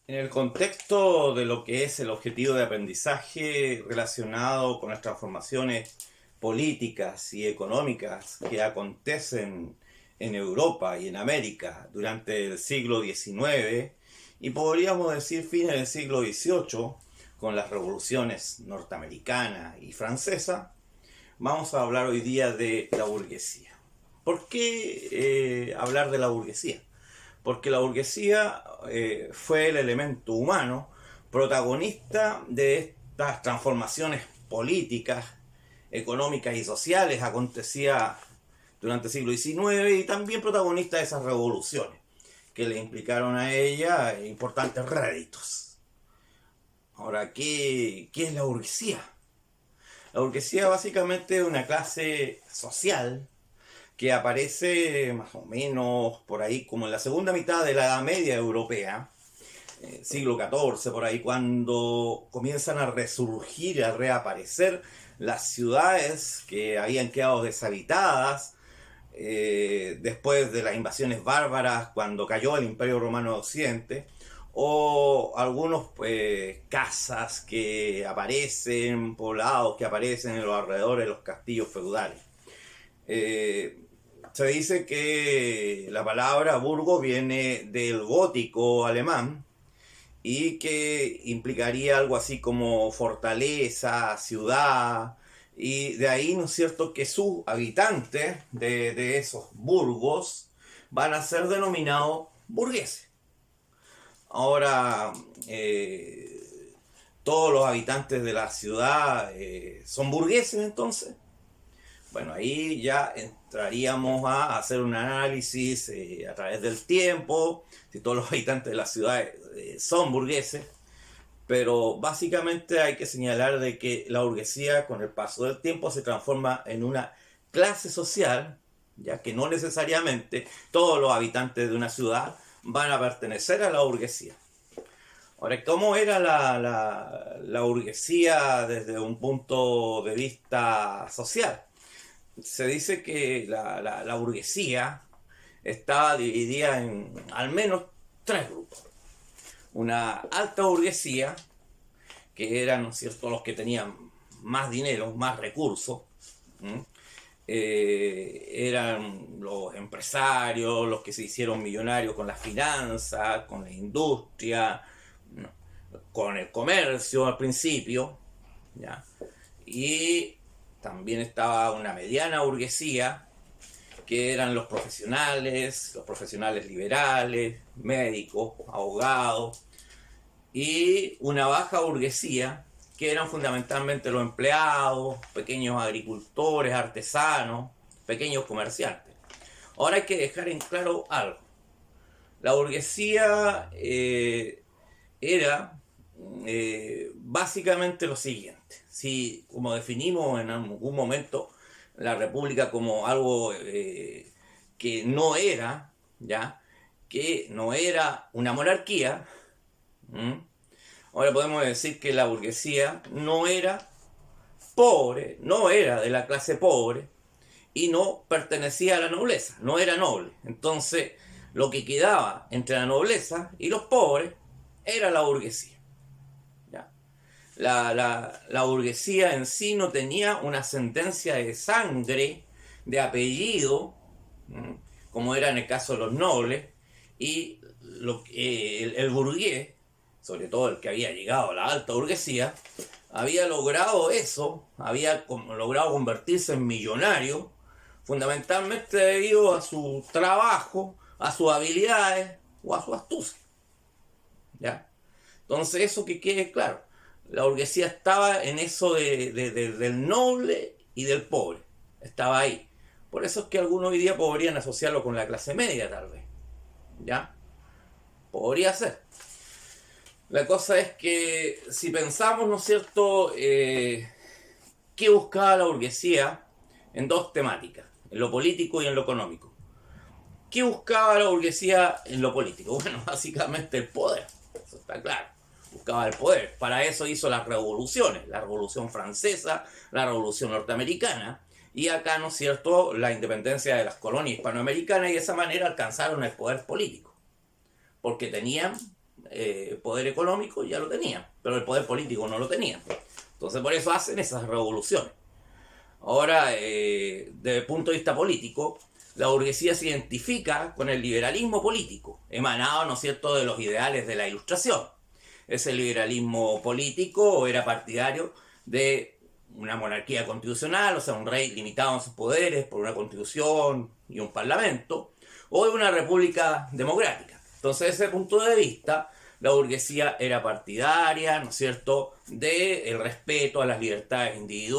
En el contexto de lo que es el objetivo de aprendizaje relacionado con las transformaciones políticas y económicas que acontecen en Europa y en América durante el siglo XIX y podríamos decir fines del siglo XVIII, con las revoluciones norteamericana y francesa, vamos a hablar hoy día de la burguesía. ¿Por qué hablar de la burguesía? Porque la burguesía fue el elemento humano protagonista de estas transformaciones políticas, económicas y sociales acontecía durante el siglo XIX y también protagonista de esas revoluciones que le implicaron a ella importantes réditos. Ahora, ¿qué es la burguesía? La burguesía básicamente es una clase social que aparece más o menos por ahí como en la segunda mitad de la Edad Media europea, siglo XIV, por ahí, cuando comienzan a resurgir, a reaparecer las ciudades que habían quedado deshabitadas después de las invasiones bárbaras, cuando cayó el Imperio Romano de Occidente, o algunos casas que aparecen, poblados que aparecen en los alrededores de los castillos feudales. Se dice que la palabra burgo viene del gótico alemán y que implicaría algo así como fortaleza, ciudad, y de ahí, ¿no es cierto?, que sus habitantes de esos burgos van a ser denominados burgueses. Ahora, todos los habitantes de la ciudad son burgueses entonces. Bueno, ahí ya entraríamos a hacer un análisis a través del tiempo, si todos los habitantes de la ciudad son burgueses, pero básicamente hay que señalar de que la burguesía con el paso del tiempo se transforma en una clase social, ya que no necesariamente todos los habitantes de una ciudad van a pertenecer a la burguesía. Ahora, ¿cómo era la burguesía desde un punto de vista social? Se dice que la burguesía estaba dividida en al menos tres grupos. Una alta burguesía, que eran, ¿no es cierto?, los que tenían más dinero, más recursos. Eran los empresarios, los que se hicieron millonarios con las finanzas, con la industria, ¿no?, con el comercio al principio, ¿ya? Y también estaba una mediana burguesía, que eran los profesionales liberales, médicos, abogados, y una baja burguesía, que eran fundamentalmente los empleados, pequeños agricultores, artesanos, pequeños comerciantes. Ahora hay que dejar en claro algo. La burguesía era básicamente lo siguiente. Si, como definimos en algún momento la república como algo que no era, ¿ya?, que no era una monarquía, ahora podemos decir que la burguesía no era pobre, no era de la clase pobre y no pertenecía a la nobleza, no era noble. Entonces, lo que quedaba entre la nobleza y los pobres era la burguesía. La burguesía en sí no tenía una ascendencia de sangre, de apellido, como era en el caso de los nobles, y el burgués, sobre todo el que había llegado a la alta burguesía, había logrado eso, había logrado convertirse en millonario, fundamentalmente debido a su trabajo, a sus habilidades o a su astucia. ¿Ya? Entonces, eso que quede claro. La burguesía estaba en eso del noble y del pobre. Estaba ahí. Por eso es que algunos hoy día podrían asociarlo con la clase media, tal vez. ¿Ya? Podría ser. La cosa es que si pensamos, ¿no es cierto?, qué buscaba la burguesía en dos temáticas, en lo político y en lo económico. ¿Qué buscaba la burguesía en lo político? Bueno, básicamente el poder. Eso está claro. Buscaba el poder. Para eso hizo las revoluciones, la Revolución Francesa, la Revolución Norteamericana, y acá, ¿no es cierto?, la independencia de las colonias hispanoamericanas, y de esa manera alcanzaron el poder político, porque tenían poder económico ya lo tenían, pero el poder político no lo tenían. Entonces por eso hacen esas revoluciones. Ahora, desde el punto de vista político, la burguesía se identifica con el liberalismo político, emanado, ¿no es cierto?, de los ideales de la Ilustración. Ese liberalismo político era partidario de una monarquía constitucional, o sea, un rey limitado en sus poderes por una constitución y un parlamento, o de una república democrática. Entonces, desde ese punto de vista, la burguesía era partidaria, ¿no es cierto?, del respeto a las libertades individuales,